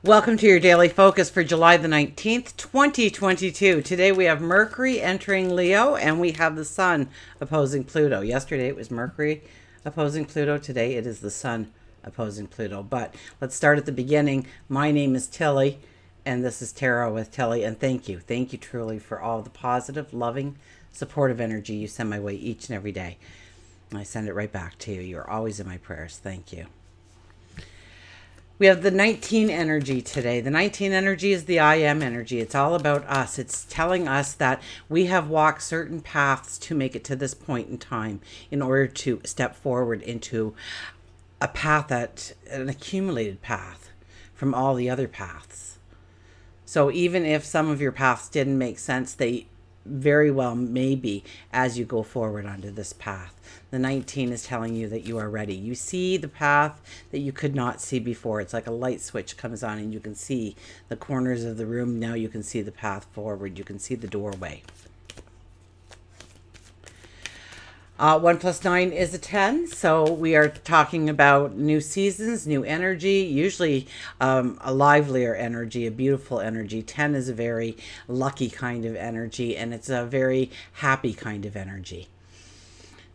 Welcome to your daily focus for July the 19th, 2022. Today we have Mercury entering Leo and we have the Sun opposing Pluto. Yesterday it was Mercury opposing Pluto. Today it is the Sun opposing Pluto. But let's start at the beginning. My name is Tilly and this is Tarot with Tilly. And thank you. Thank you truly for all the positive, loving, supportive energy you send my way each and every day. I send it right back to you. You're always in my prayers. Thank you. We have the 19 energy today. The 19 energy is the I am energy. It's all about us. It's telling us that we have walked certain paths to make it to this point in time in order to step forward into a path an accumulated path from all the other paths. So even if some of your paths didn't make sense, they very well may be as you go forward onto this path. The 19 is telling you that you are ready. You see the path that you could not see before. It's like a light switch comes on and you can see the corners of the room. Now you can see the path forward. You can see the doorway. 1 plus 9 is a 10. So we are talking about new seasons, new energy, usually a livelier energy, a beautiful energy. 10 is a very lucky kind of energy, and it's a very happy kind of energy.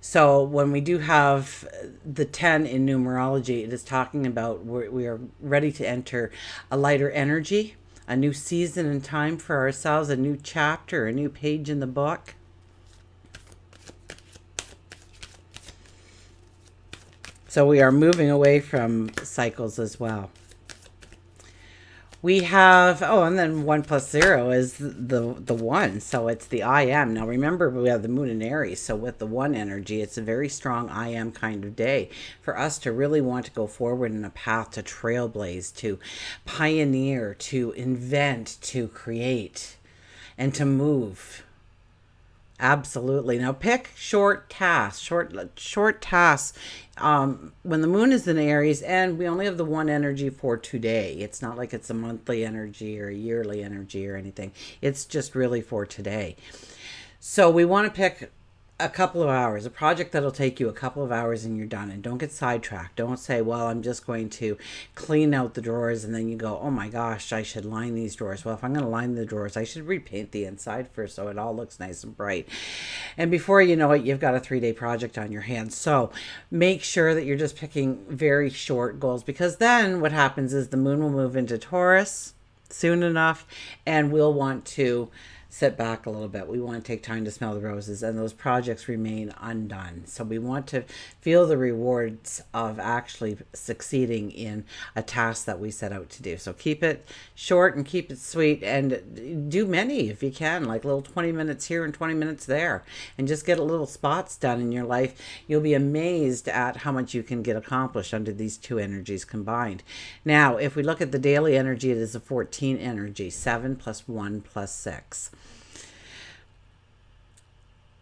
So when we do have the 10 in numerology, it is talking about we are ready to enter a lighter energy, a new season and time for ourselves, a new chapter, a new page in the book. So we are moving away from cycles as well. We have, and then 1 plus 0 is the 1. So it's the I am. Now remember, we have the moon in Aries. So with the 1 energy, it's a very strong I am kind of day for us to really want to go forward in a path to trailblaze, to pioneer, to invent, to create, and to move. Absolutely. Now pick short tasks, short tasks. When the moon is in Aries, and we only have the 1 energy for today. It's not like it's a monthly energy or a yearly energy or anything. It's just really for today. So we want to pick a couple of hours, a project that'll take you a couple of hours and you're done. And don't get sidetracked. Don't say, well, I'm just going to clean out the drawers, and then you go, oh my gosh, I should line these drawers. Well, if I'm going to line the drawers, I should repaint the inside first so it all looks nice and bright. And before you know it, you've got a 3-day project on your hands. So make sure that you're just picking very short goals, because then what happens is the moon will move into Taurus soon enough, and we'll want to sit back a little bit. We want to take time to smell the roses, and those projects remain undone. So we want to feel the rewards of actually succeeding in a task that we set out to do. So keep it short and keep it sweet, and do many if you can, like little 20 minutes here and 20 minutes there, and just get a little spots done in your life. You'll be amazed at how much you can get accomplished under these 2 energies combined. Now, if we look at the daily energy, it is a 14 energy, 7 plus 1 plus 6.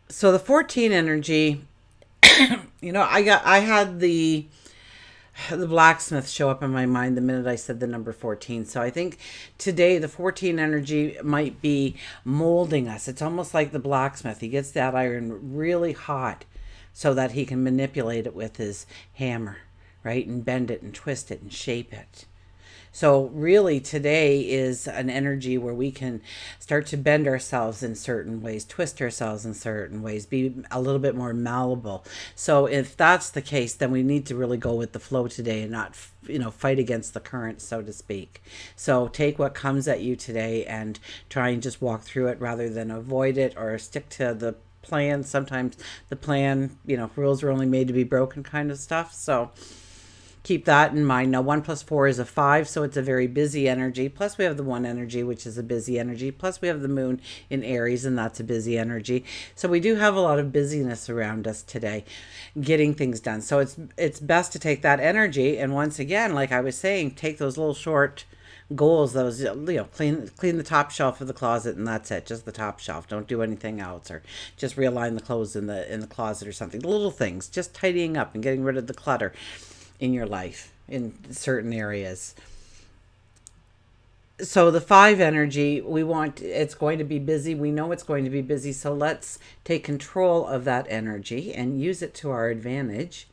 So the 14 energy, I had the blacksmith show up in my mind the minute I said the number 14. So I think today the 14 energy might be molding us. It's almost like the blacksmith. He gets that iron really hot so that he can manipulate it with his hammer, right? And bend it and twist it and shape it. So really today is an energy where we can start to bend ourselves in certain ways, twist ourselves in certain ways, be a little bit more malleable. So if that's the case, then we need to really go with the flow today and not, fight against the current, so to speak. So take what comes at you today and try and just walk through it rather than avoid it or stick to the plan. Sometimes the plan, rules are only made to be broken kind of stuff. So keep that in mind. Now 1 plus 4 is a 5, so it's a very busy energy. Plus we have the 1 energy, which is a busy energy. Plus we have the moon in Aries, and that's a busy energy. So we do have a lot of busyness around us today, getting things done. So it's best to take that energy, and once again, like I was saying, take those little short goals, those, clean the top shelf of the closet, and that's it, just the top shelf. Don't do anything else, or just realign the clothes in the closet or something. The little things, just tidying up and getting rid of the clutter in your life in certain areas. So the 5 energy, it's going to be busy. We know it's going to be busy. So let's take control of that energy and use it to our advantage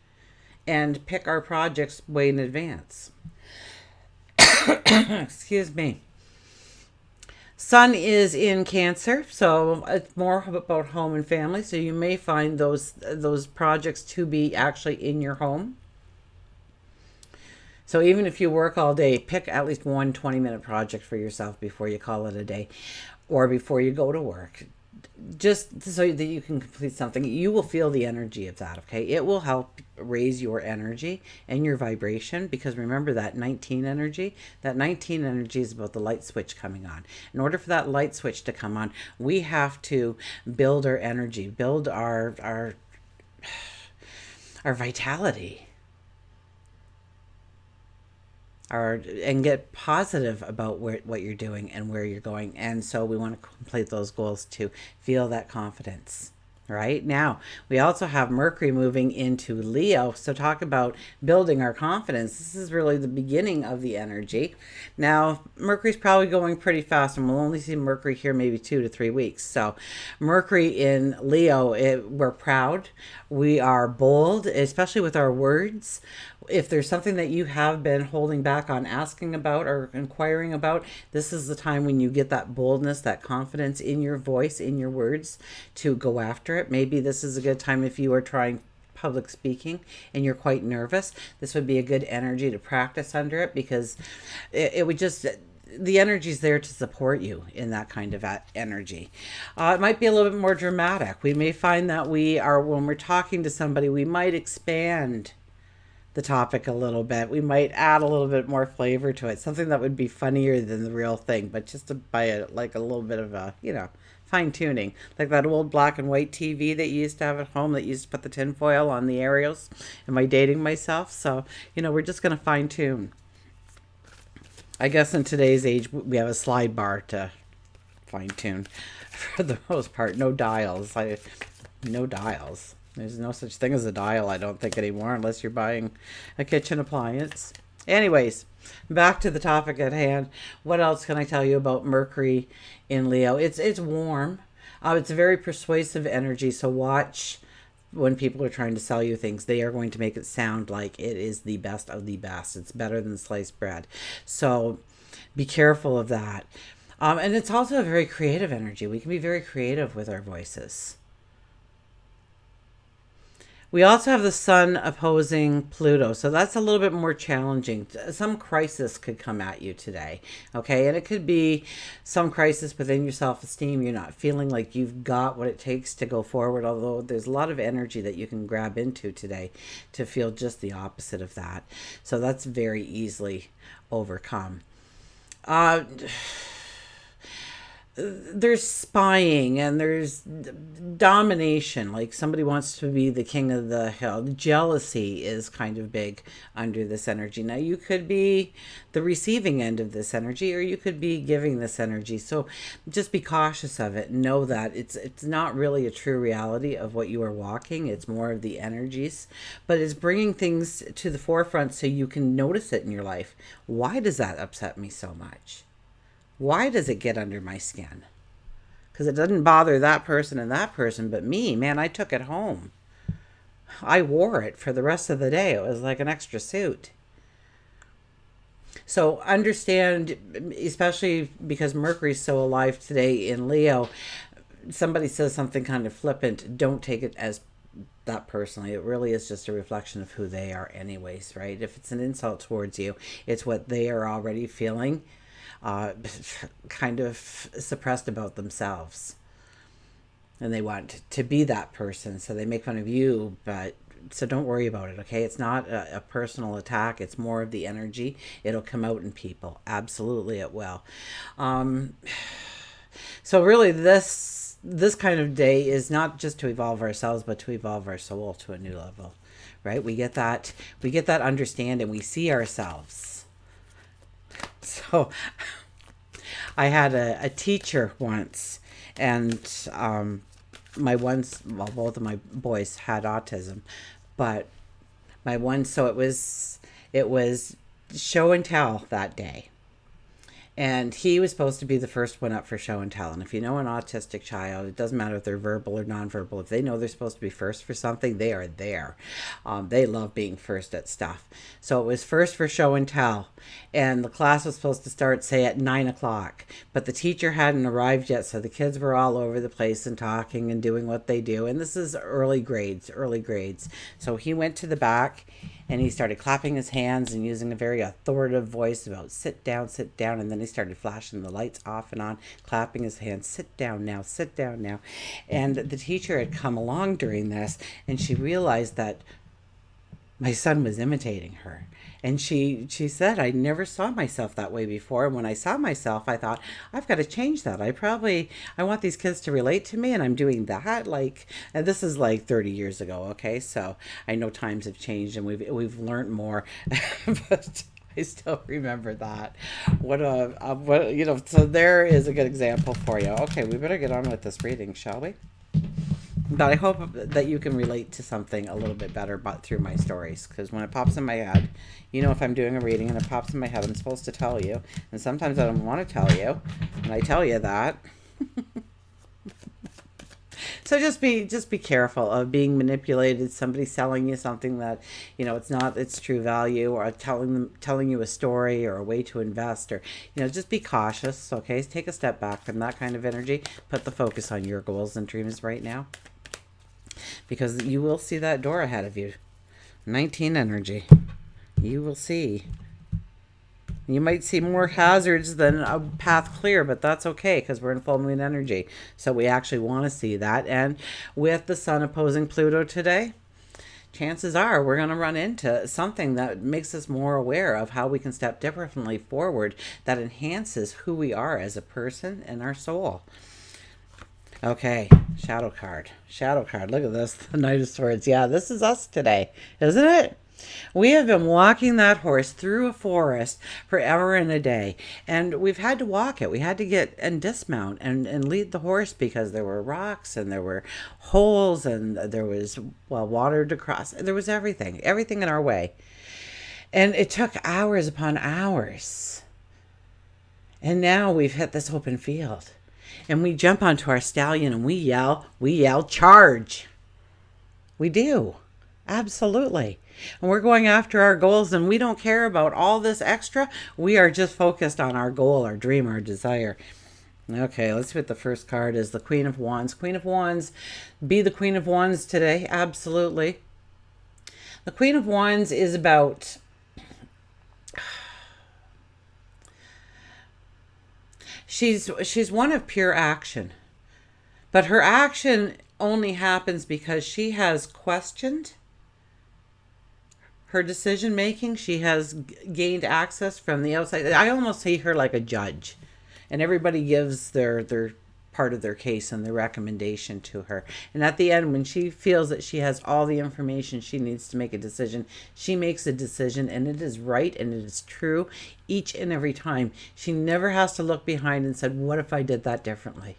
and pick our projects way in advance. Excuse me. Sun is in Cancer, so it's more about home and family. So you may find those projects to be actually in your home. So even if you work all day, pick at least one 20-minute project for yourself before you call it a day or before you go to work. Just so that you can complete something, you will feel the energy of that, okay? It will help raise your energy and your vibration, because remember that 19 energy? That 19 energy is about the light switch coming on. In order for that light switch to come on, we have to build our energy, build our vitality. And get positive about what you're doing and where you're going. And so we want to complete those goals to feel that confidence. Right now, we also have Mercury moving into Leo. So talk about building our confidence. This is really the beginning of the energy. Now, Mercury's probably going pretty fast, and we'll only see Mercury here maybe 2 to 3 weeks. So Mercury in Leo, we're proud. We are bold, especially with our words. If there's something that you have been holding back on asking about or inquiring about, this is the time when you get that boldness, that confidence in your voice, in your words, to go after it. Maybe this is a good time if you are trying public speaking and you're quite nervous. This would be a good energy to practice under it, because it would just... the energy is there to support you in that kind of energy. It might be a little bit more dramatic. We may find that when we're talking to somebody, we might expand the topic a little bit. We might add a little bit more flavor to it, something that would be funnier than the real thing, but just by a little bit of a, fine tuning, like that old black and white TV that you used to have at home that used to put the tinfoil on the aerials. Am I dating myself? So, we're just going to fine tune. I guess in today's age, we have a slide bar to fine tune for the most part. No dials. No dials. There's no such thing as a dial, I don't think, anymore, unless you're buying a kitchen appliance. Anyways, back to the topic at hand. What else can I tell you about Mercury in Leo? It's warm. It's a very persuasive energy, so watch when people are trying to sell you things. They are going to make it sound like it is the best of the best. It's better than sliced bread. So be careful of that. And it's also a very creative energy. We can be very creative with our voices. We also have the sun opposing Pluto, so that's a little bit more challenging. Some crisis could come at you today, okay? And it could be some crisis within your self-esteem. You're not feeling like you've got what it takes to go forward, although there's a lot of energy that you can grab into today to feel just the opposite of that. So that's very easily overcome. There's spying and there's domination, like somebody wants to be the king of the hill. Jealousy is kind of big under this energy. Now, you could be the receiving end of this energy, or you could be giving this energy, so just be cautious of it. Know that it's not really a true reality of what you are walking. It's more of the energies, but it's bringing things to the forefront so you can notice it in your life. Why does that upset me so much? Why does it get under my skin? Because it doesn't bother that person and that person, but me, man, I took it home. I wore it for the rest of the day. It was like an extra suit. So understand, especially because Mercury's so alive today in Leo, somebody says something kind of flippant, don't take it as that personally. It really is just a reflection of who they are anyways, right? If it's an insult towards you, it's what they are already feeling kind of suppressed about themselves, and they want to be that person, so they make fun of you. But so don't worry about it, okay? It's not a personal attack. It's more of the energy. It'll come out in people. Absolutely it will. So really this kind of day is not just to evolve ourselves, but to evolve our soul to a new level, right? We get that understanding. We see ourselves. So I had a teacher once, and both of my boys had autism, but so it was show and tell that day. And he was supposed to be the first one up for show and tell. And if you know an autistic child, it doesn't matter if they're verbal or nonverbal. If they know they're supposed to be first for something, they are there. They love being first at stuff. So it was first for show and tell. And the class was supposed to start, say, at 9 o'clock. But the teacher hadn't arrived yet, so the kids were all over the place and talking and doing what they do. And this is early grades. So he went to the back and he started clapping his hands and using a very authoritative voice about sit down. And then he started flashing the lights off and on, clapping his hands, sit down now. And the teacher had come along during this, and she realized that my son was imitating her. And she said, I never saw myself that way before. And when I saw myself, I thought, I've got to change that. I want these kids to relate to me, and I'm doing that. And this is like 30 years ago. Okay. So I know times have changed and we've learned more, but I still remember that. So there is a good example for you. Okay. We better get on with this reading, shall we? But I hope that you can relate to something a little bit better through my stories. Because when it pops in my head, if I'm doing a reading and it pops in my head, I'm supposed to tell you. And sometimes I don't want to tell you. And I tell you that. So just be careful of being manipulated. Somebody selling you something that, it's not its true value, or telling you a story or a way to invest, or, just be cautious. Okay. Take a step back from that kind of energy. Put the focus on your goals and dreams right now. Because you will see that door ahead of you. 19 energy. You will see. You might see more hazards than a path clear, but that's okay because we're in full moon energy. So we actually want to see that. And with the sun opposing Pluto today, chances are we're going to run into something that makes us more aware of how we can step differently forward, that enhances who we are as a person and our soul. Okay, shadow card. Look at this, the Knight of Swords. Yeah, this is us today, isn't it? We have been walking that horse through a forest forever and a day, and we've had to walk it. We had to get and dismount and lead the horse because there were rocks and there were holes and there was, water to cross. There was everything in our way. And it took hours upon hours. And now we've hit this open field. And we jump onto our stallion and we yell, charge. We do. Absolutely. And we're going after our goals, and we don't care about all this extra. We are just focused on our goal, our dream, our desire. Okay, let's see what the first card is. The Queen of Wands. Queen of Wands. Be the Queen of Wands today. Absolutely. The Queen of Wands is about... She's one of pure action, but her action only happens because she has questioned her decision making. She has gained access from the outside. I almost see her like a judge, and everybody gives their part of their case and their recommendation to her. And at the end, when she feels that she has all the information she needs to make a decision, she makes a decision, and it is right and it is true each and every time. She never has to look behind and said, what if I did that differently?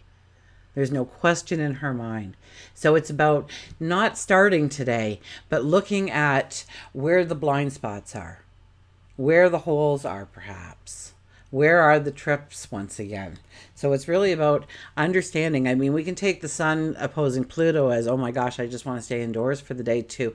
There's no question in her mind. So it's about not starting today, but looking at where the blind spots are, where the holes are perhaps. Where are the trips once again? So it's really about understanding. I mean, we can take the sun opposing Pluto as, oh my gosh, I just want to stay indoors for the day too.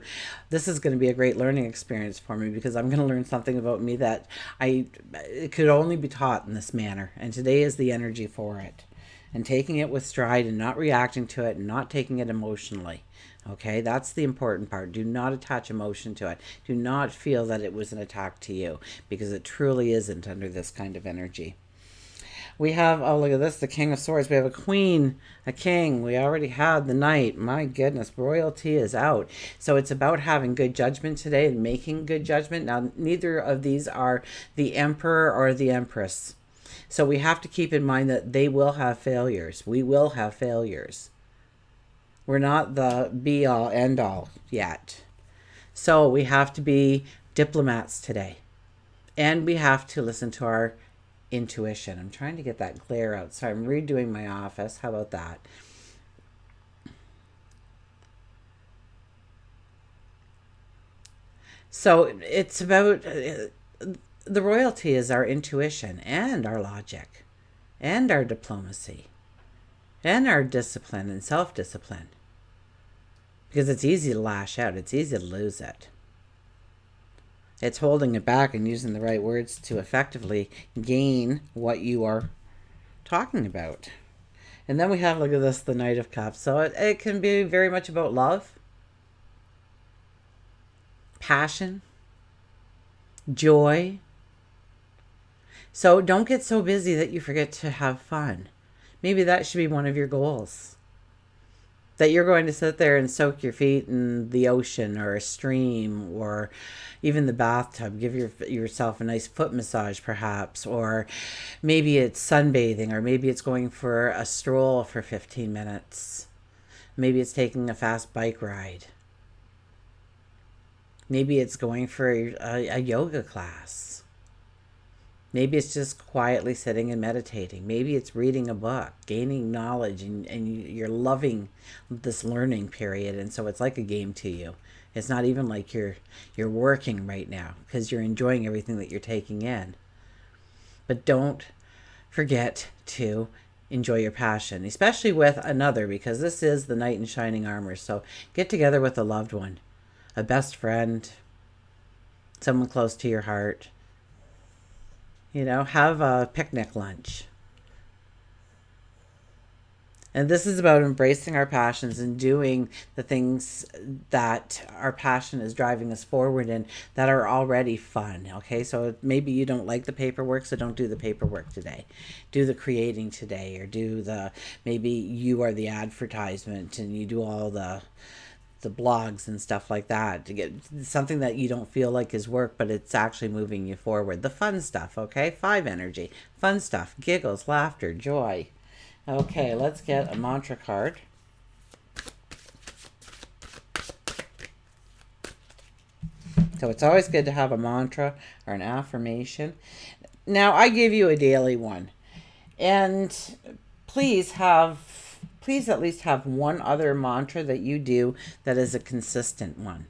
This is going to be a great learning experience for me because I'm going to learn something about me that it could only be taught in this manner. And today is the energy for it. And taking it with stride and not reacting to it and not taking it emotionally. Okay, that's the important part. Do not attach emotion to it. Do not feel that it was an attack to you, because it truly isn't under this kind of energy. We have, oh, look at this, the King of Swords. We have a Queen, a King. We already had the Knight. My goodness, royalty is out. So it's about having good judgment today and making good judgment. Now, neither of these are the Emperor or the Empress. So we have to keep in mind that they will have failures. We will have failures. We're not the be-all, end-all yet. So we have to be diplomats today. And we have to listen to our intuition. I'm trying to get that glare out, so I'm redoing my office. How about that? So it's about the royalty is our intuition and our logic and our diplomacy and our discipline and self-discipline. Because it's easy to lash out. It's easy to lose it. It's holding it back and using the right words to effectively gain what you are talking about. And then we have, look at this, the Knight of Cups. So it can be very much about love, passion, joy. So don't get so busy that you forget to have fun. Maybe that should be one of your goals. That you're going to sit there and soak your feet in the ocean or a stream or even the bathtub. Give yourself a nice foot massage perhaps. Or maybe it's sunbathing, or maybe it's going for a stroll for 15 minutes. Maybe it's taking a fast bike ride. Maybe it's going for a yoga class. Maybe it's just quietly sitting and meditating. Maybe it's reading a book, gaining knowledge, and you're loving this learning period. And so it's like a game to you. It's not even like you're working right now because you're enjoying everything that you're taking in. But don't forget to enjoy your passion, especially with another, because this is the knight in shining armor. So get together with a loved one, a best friend, someone close to your heart. You know, have a picnic lunch. And this is about embracing our passions and doing the things that our passion is driving us forward in that are already fun. Okay, so maybe you don't like the paperwork, so don't do the paperwork today. Do the creating today, or maybe you are the advertisement and you do all the blogs and stuff like that to get something that you don't feel like is work, but it's actually moving you forward. The fun stuff, okay? 5 energy, fun stuff, giggles, laughter, joy. Okay, let's get a mantra card. So it's always good to have a mantra or an affirmation. Now I give you a daily one, and please at least have one other mantra that you do that is a consistent one.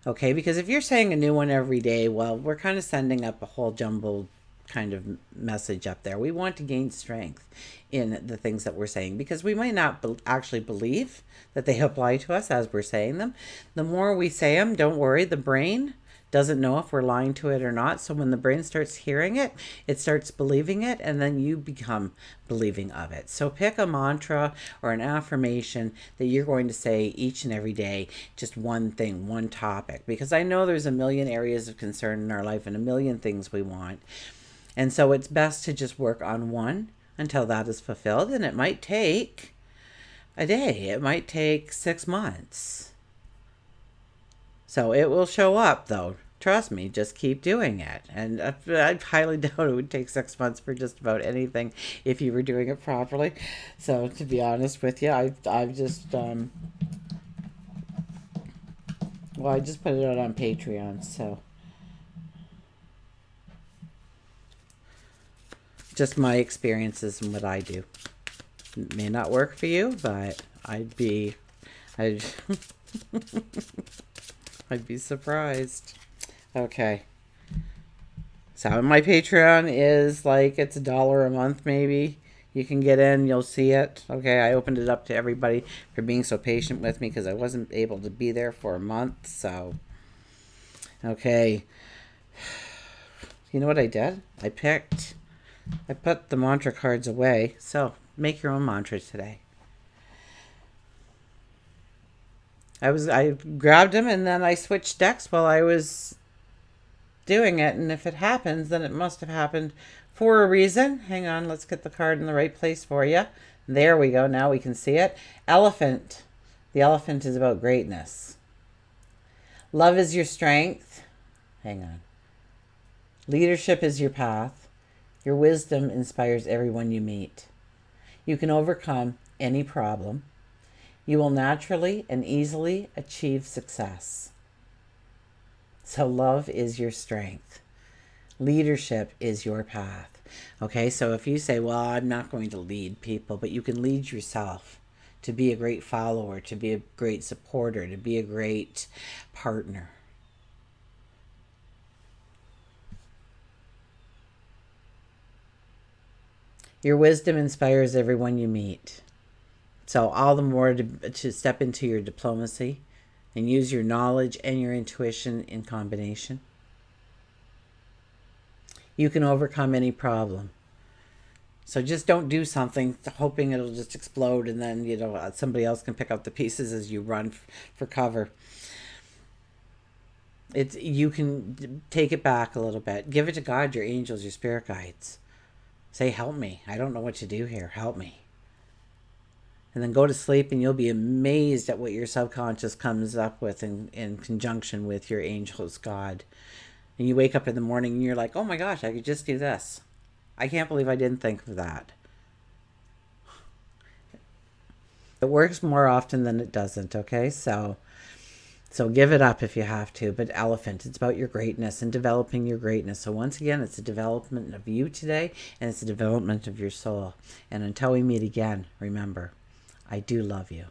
Okay, because if you're saying a new one every day, well, we're kind of sending up a whole jumbled kind of message up there. We want to gain strength in the things that we're saying, because we might not actually believe that they apply to us as we're saying them. The more we say them, don't worry, the brain doesn't know if we're lying to it or not. So when the brain starts hearing it, it starts believing it, and then you become believing of it. So pick a mantra or an affirmation that you're going to say each and every day, just one thing, one topic, because I know there's a million areas of concern in our life and a million things we want. And so it's best to just work on one until that is fulfilled. And it might take a day. It might take 6 months. So it will show up, though. Trust me, just keep doing it. And I highly doubt it would take 6 months for just about anything if you were doing it properly. So to be honest with you, I've just, I just put it out on Patreon, so. Just my experiences and what I do. It may not work for you, but I'd be surprised. Okay. So my Patreon is like, it's $1 a month maybe. You can get in, you'll see it. Okay, I opened it up to everybody for being so patient with me because I wasn't able to be there for a month. So, okay. You know what I did? I put the mantra cards away. So make your own mantra today. I grabbed them and then I switched decks while I was doing it. And if it happens, then it must have happened for a reason. Hang on, let's get the card in the right place for you. There we go. Now we can see it. Elephant. The elephant is about greatness. Love is your strength. Hang on. Leadership is your path. Your wisdom inspires everyone you meet. You can overcome any problem. You will naturally and easily achieve success. So love is your strength. Leadership is your path. Okay, so if you say, well, I'm not going to lead people, but you can lead yourself to be a great follower, to be a great supporter, to be a great partner. Your wisdom inspires everyone you meet. So all the more to step into your diplomacy and use your knowledge and your intuition in combination. You can overcome any problem. So just don't do something hoping it'll just explode and then, somebody else can pick up the pieces as you run for cover. You can take it back a little bit. Give it to God, your angels, your spirit guides. Say, help me. I don't know what to do here. Help me. And then go to sleep, and you'll be amazed at what your subconscious comes up with in conjunction with your angels, God. And you wake up in the morning and you're like, oh my gosh, I could just do this. I can't believe I didn't think of that. It works more often than it doesn't, okay? So give it up if you have to. But elephant, it's about your greatness and developing your greatness. So once again, it's a development of you today, and it's a development of your soul. And until we meet again, remember, I do love you.